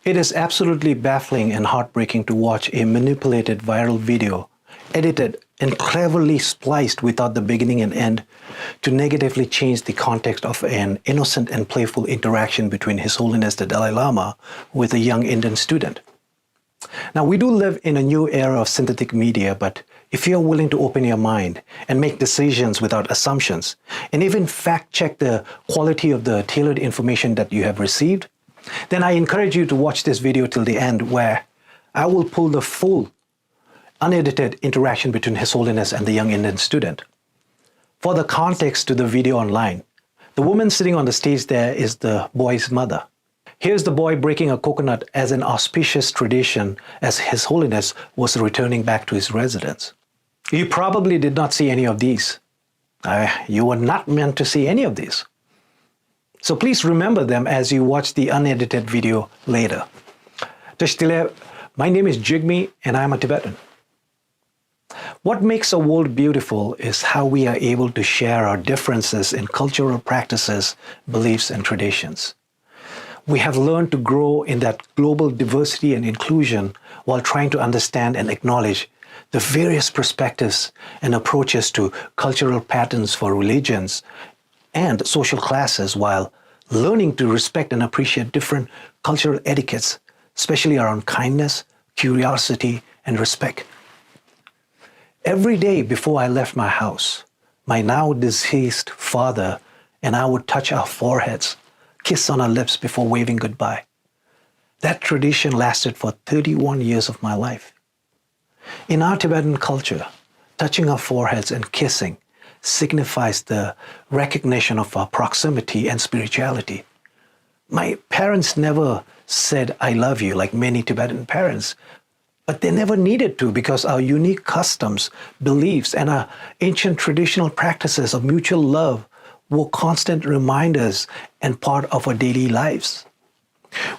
It is absolutely baffling and heartbreaking to watch a manipulated viral video, edited and cleverly spliced without the beginning and end, to negatively change the context of an innocent and playful interaction between His Holiness the Dalai Lama with a young Indian student. Now, we do live in a new era of synthetic media, but if you're willing to open your mind and make decisions without assumptions, and even fact-check the quality of the tailored information that you have received, then I encourage you to watch this video till the end, where I will pull the full, unedited interaction between His Holiness and the young Indian student. For the context to the video online, the woman sitting on the stage there is the boy's mother. Here's the boy breaking a coconut as an auspicious tradition as His Holiness was returning back to his residence. You probably did not see any of these. You were not meant to see any of these. So please remember them as you watch the unedited video later. Tashtile, my name is Jigme and I'm a Tibetan. What makes a world beautiful is how we are able to share our differences in cultural practices, beliefs, and traditions. We have learned to grow in that global diversity and inclusion while trying to understand and acknowledge the various perspectives and approaches to cultural patterns for religions and social classes, while learning to respect and appreciate different cultural etiquettes, especially around kindness, curiosity, and respect. Every day before I left my house, my now deceased father and I would touch our foreheads, kiss on our lips before waving goodbye. That tradition lasted for 31 years of my life. In our Tibetan culture, touching our foreheads and kissing signifies the recognition of our proximity and spirituality. My parents never said, "I love you," like many Tibetan parents, but they never needed to, because our unique customs, beliefs, and our ancient traditional practices of mutual love were constant reminders and part of our daily lives.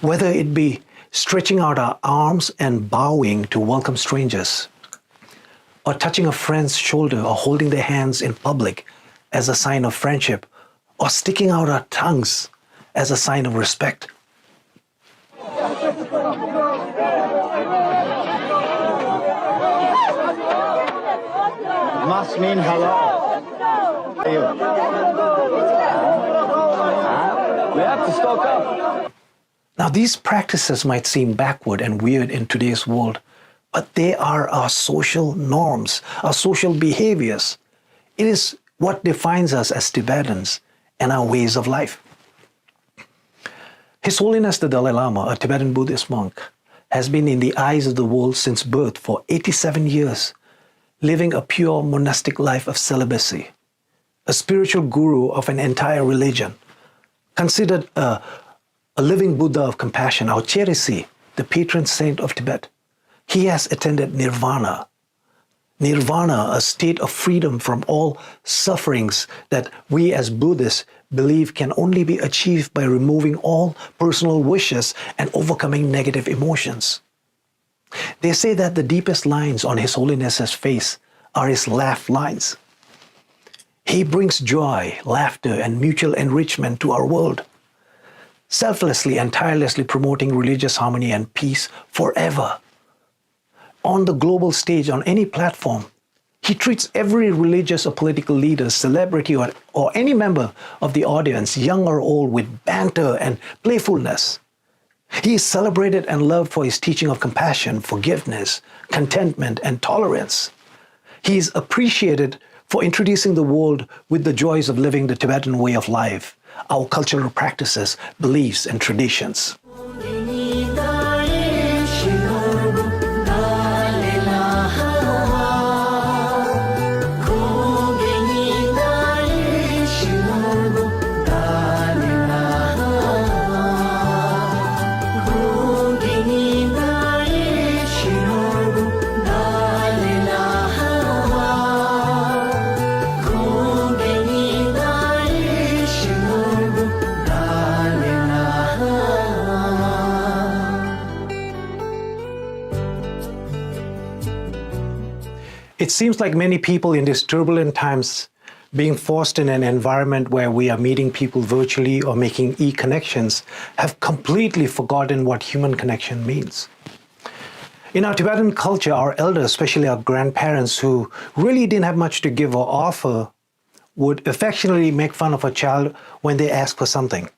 Whether it be stretching out our arms and bowing to welcome strangers, or touching a friend's shoulder or holding their hands in public as a sign of friendship, or sticking out our tongues as a sign of respect. Must mean hello. We have to stock up. Now, these practices might seem backward and weird in today's world, but they are our social norms, our social behaviors. It is what defines us as Tibetans and our ways of life. His Holiness the Dalai Lama, a Tibetan Buddhist monk, has been in the eyes of the world since birth for 87 years, living a pure monastic life of celibacy, a spiritual guru of an entire religion, considered a living Buddha of compassion, our Cherisi, the patron saint of Tibet. He has attended nirvana. Nirvana, a state of freedom from all sufferings that we as Buddhists believe can only be achieved by removing all personal wishes and overcoming negative emotions. They say that the deepest lines on His Holiness's face are his laugh lines. He brings joy, laughter, and mutual enrichment to our world, selflessly and tirelessly promoting religious harmony and peace forever. On the global stage, on any platform, he treats every religious or political leader, celebrity, or any member of the audience, young or old, with banter and playfulness. He is celebrated and loved for his teaching of compassion, forgiveness, contentment, and tolerance. He is appreciated for introducing the world with the joys of living the Tibetan way of life, our cultural practices, beliefs, and traditions. It seems like many people in these turbulent times being forced in an environment where we are meeting people virtually or making e-connections, have completely forgotten what human connection means. In our Tibetan culture, our elders, especially our grandparents who really didn't have much to give or offer, would affectionately make fun of a child when they ask for something.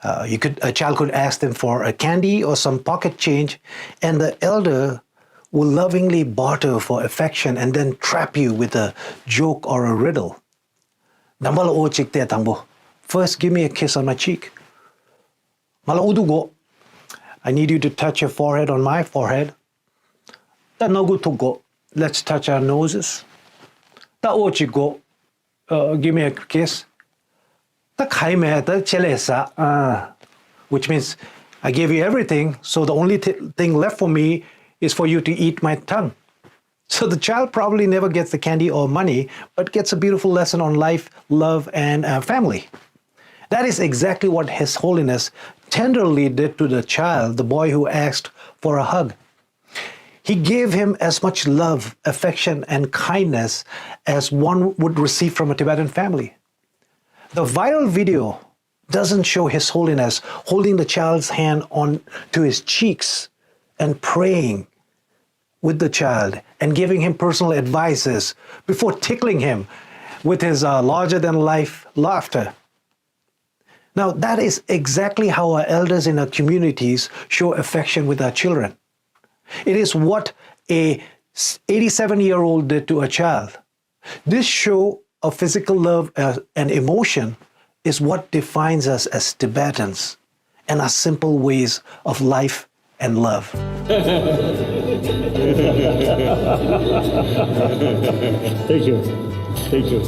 A child could ask them for a candy or some pocket change, and the elder will lovingly barter for affection and then trap you with a joke or a riddle. Dambala o chik te tangbo. First, give me a kiss on my cheek. Mala udugo. I need you to touch your forehead on my forehead. Ta nogu tugo. Let's touch our noses. Ta o chiko. Give me a kiss. Ta kaime ta chelesa. Which means I gave you everything, so the only thing left for me is for you to eat my tongue. So the child probably never gets the candy or money, but gets a beautiful lesson on life, love, and family. That is exactly what His Holiness tenderly did to the child, the boy who asked for a hug. He gave him as much love, affection, and kindness as one would receive from a Tibetan family. The viral video doesn't show His Holiness holding the child's hand on to his cheeks and praying with the child and giving him personal advices before tickling him with his larger-than-life laughter. Now, that is exactly how our elders in our communities show affection with our children. It is what a 87-year-old did to a child. This show of physical love and emotion is what defines us as Tibetans and our simple ways of life and love. Thank you. Thank you.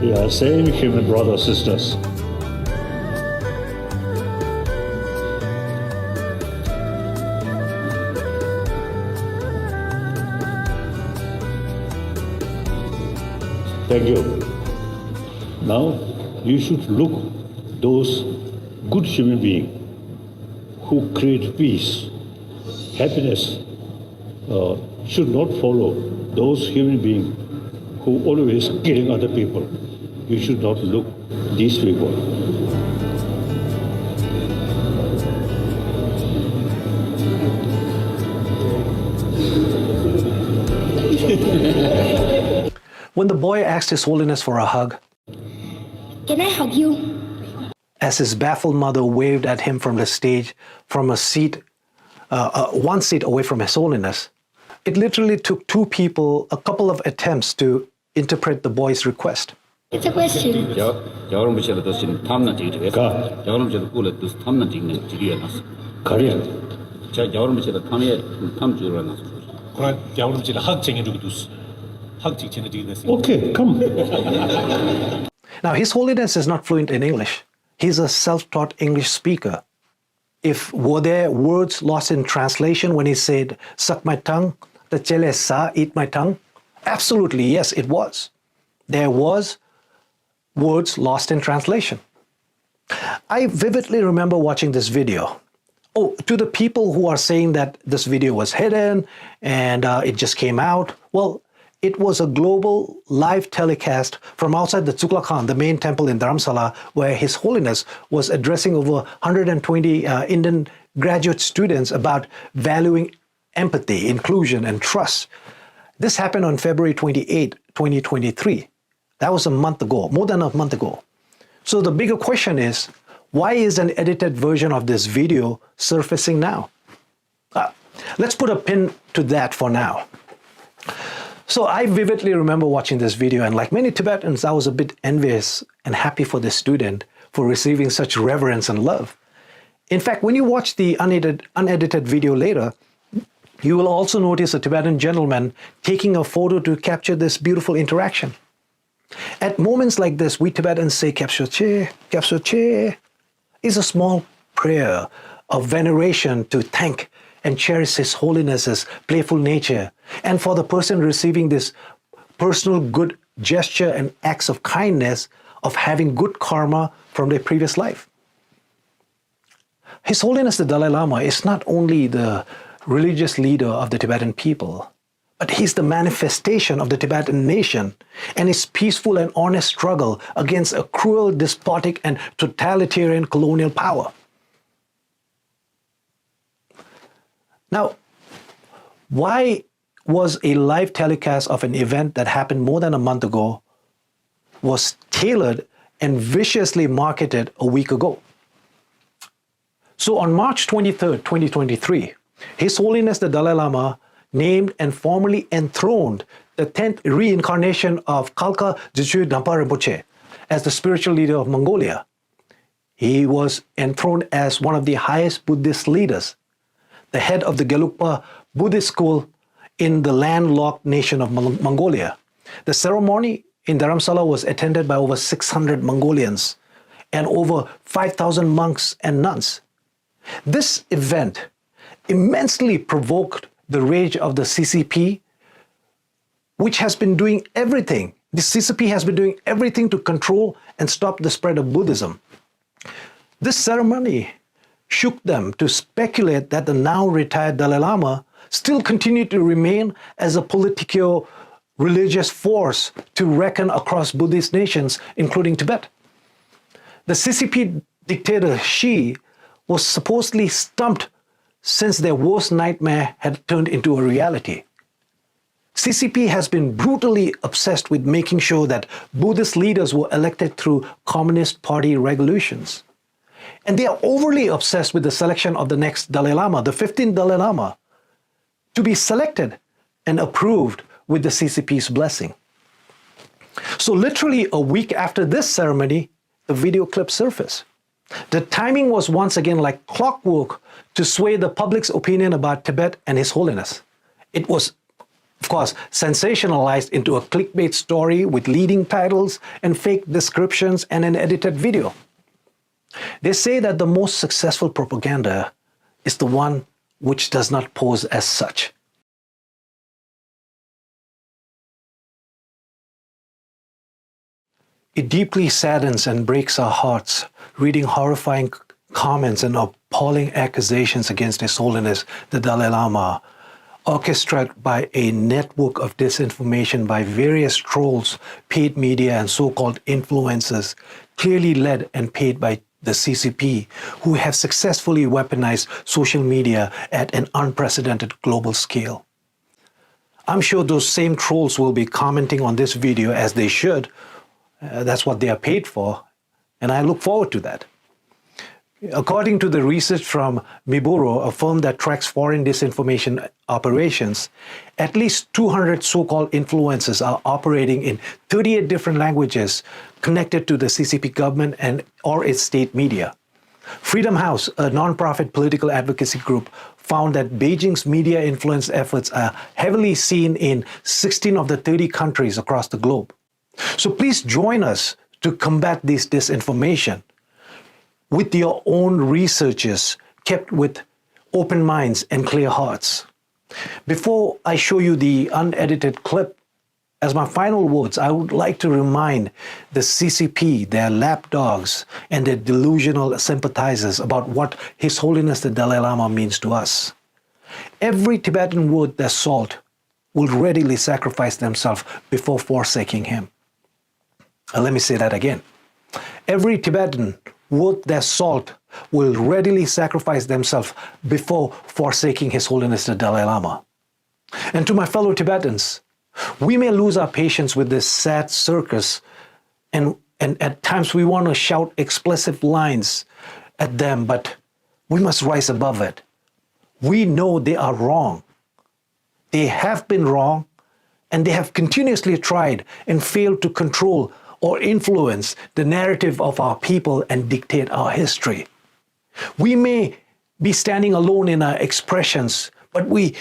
We are same human brothers, sisters. Thank you. Now you should look those good human beings who create peace, happiness. Should not follow those human beings who always killing other people. You should not look these people. When the boy asked His Holiness for a hug, "Can I hug you?" as his baffled mother waved at him from the stage, from a seat, one seat away from His Holiness, it literally took two people a couple of attempts to interpret the boy's request. It's a question. Korean. Okay, come. Now, His Holiness is not fluent in English. He's a self-taught English speaker. Were there words lost in translation when he said, "Suck my tongue," the chele sa, eat my tongue? Absolutely, yes, it was. There was words lost in translation. I vividly remember watching this video. Oh, to the people who are saying that this video was hidden and it just came out, well, it was a global live telecast from outside the Tsukla Khan, the main temple in Dharamsala, where His Holiness was addressing over 120 Indian graduate students about valuing empathy, inclusion, and trust. This happened on February 28, 2023. That was a month ago, more than a month ago. So the bigger question is, why is an edited version of this video surfacing now? Let's put a pin to that for now. So I vividly remember watching this video, and like many Tibetans, I was a bit envious and happy for this student for receiving such reverence and love. In fact, when you watch the unedited video later, you will also notice a Tibetan gentleman taking a photo to capture this beautiful interaction. At moments like this, we Tibetans say "Kapso che" is a small prayer of veneration to thank and cherish His Holiness's playful nature, and for the person receiving this personal good gesture and acts of kindness of having good karma from their previous life. His Holiness the Dalai Lama is not only the religious leader of the Tibetan people, but he's the manifestation of the Tibetan nation and its peaceful and honest struggle against a cruel, despotic, and totalitarian colonial power. Now, why was a live telecast of an event that happened more than a month ago was tailored and viciously marketed a week ago? So on March 23rd, 2023, His Holiness the Dalai Lama named and formally enthroned the 10th reincarnation of Kalka Dzogchen Dampa Rinpoche as the spiritual leader of Mongolia. He was enthroned as one of the highest Buddhist leaders, the head of the Gelugpa Buddhist school in the landlocked nation of Mongolia. The ceremony in Dharamsala was attended by over 600 Mongolians and over 5,000 monks and nuns. This event immensely provoked the rage of the CCP, which has been doing everything. The CCP has been doing everything to control and stop the spread of Buddhism. This ceremony shook them to speculate that the now retired Dalai Lama still continued to remain as a politico-religious force to reckon across Buddhist nations, including Tibet. The CCP dictator Xi was supposedly stumped since their worst nightmare had turned into a reality. CCP has been brutally obsessed with making sure that Buddhist leaders were elected through Communist Party resolutions. And they are overly obsessed with the selection of the next Dalai Lama, the 15th Dalai Lama, to be selected and approved with the CCP's blessing. So literally a week after this ceremony, the video clip surfaced. The timing was once again like clockwork to sway the public's opinion about Tibet and His Holiness. It was, of course, sensationalized into a clickbait story with leading titles and fake descriptions and an edited video. They say that the most successful propaganda is the one which does not pose as such. It deeply saddens and breaks our hearts reading horrifying comments and appalling accusations against His Holiness the Dalai Lama, orchestrated by a network of disinformation by various trolls, paid media, and so-called influencers, clearly led and paid by the CCP, who have successfully weaponized social media at an unprecedented global scale. I'm sure those same trolls will be commenting on this video, as they should. That's what they are paid for, and I look forward to that. According to the research from Miburo, a firm that tracks foreign disinformation operations, at least 200 so-called influencers are operating in 38 different languages connected to the CCP government and or its state media. Freedom House, a non-profit political advocacy group, found that Beijing's media influence efforts are heavily seen in 16 of the 30 countries across the globe. So please join us to combat this disinformation with your own researches, kept with open minds and clear hearts. Before I show you the unedited clip, as my final words, I would like to remind the CCP, their lapdogs, and their delusional sympathizers about what His Holiness the Dalai Lama means to us. Every Tibetan worth their salt will readily sacrifice themselves before forsaking him. Let me say that again. Every Tibetan worth their salt will readily sacrifice themselves before forsaking His Holiness the Dalai Lama. And to my fellow Tibetans, we may lose our patience with this sad circus, and at times we want to shout explicit lines at them, but we must rise above it. We know they are wrong. They have been wrong, and they have continuously tried and failed to control or influence the narrative of our people and dictate our history. We may be standing alone in our expressions, but we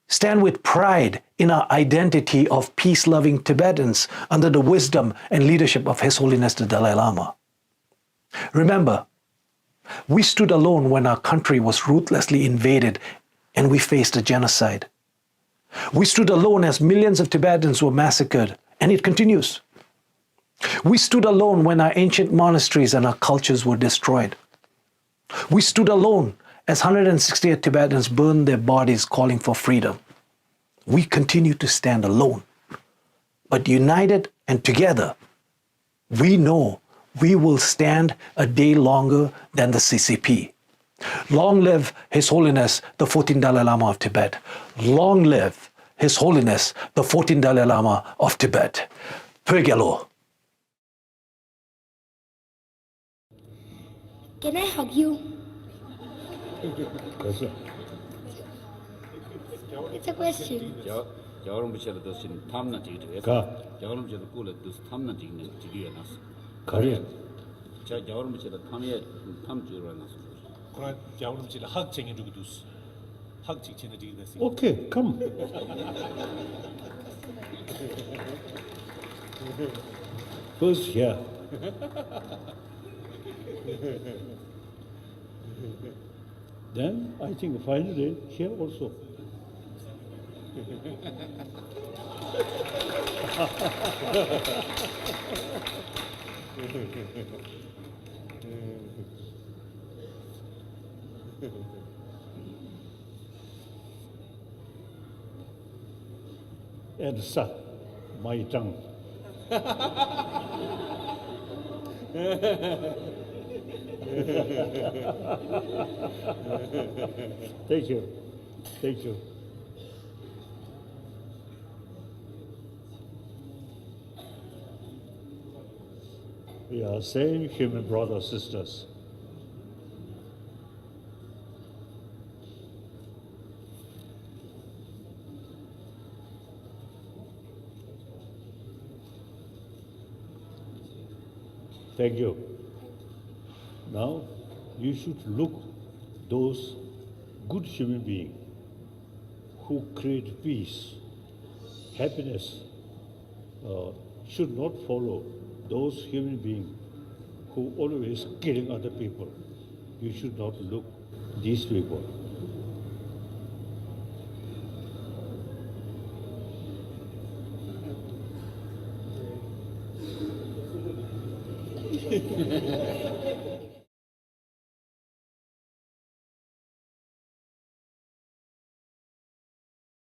stand with pride in our identity of peace-loving Tibetans under the wisdom and leadership of His Holiness the Dalai Lama. Remember, we stood alone when our country was ruthlessly invaded and we faced a genocide. We stood alone as millions of Tibetans were massacred, and it continues. We stood alone when our ancient monasteries and our cultures were destroyed. We stood alone As 168 Tibetans burned their bodies calling for freedom, we continue to stand alone. But united and together, we know we will stand a day longer than the CCP. Long live His Holiness the 14th Dalai Lama of Tibet. Long live His Holiness the 14th Dalai Lama of Tibet. Pögelo. Can I hug you? 됐어. It's a question. 여러분들도 탐나 지기도 가. 여러분들도 꿀도 탐나 지기는 지기에 났어. 가래. 자 여러분들도 탐 주로 났어. 그러나 여러분들 학쟁이 주기도 학 직전에 지기 됐어. 오케이, come. First here. Then I think finally here also. And sa, my tongue. Thank you. Thank you. We are same human brothers, sisters. Thank you. Now, you should look those good human beings who create peace, happiness, should not follow those human beings who always killing other people. You should not look these people.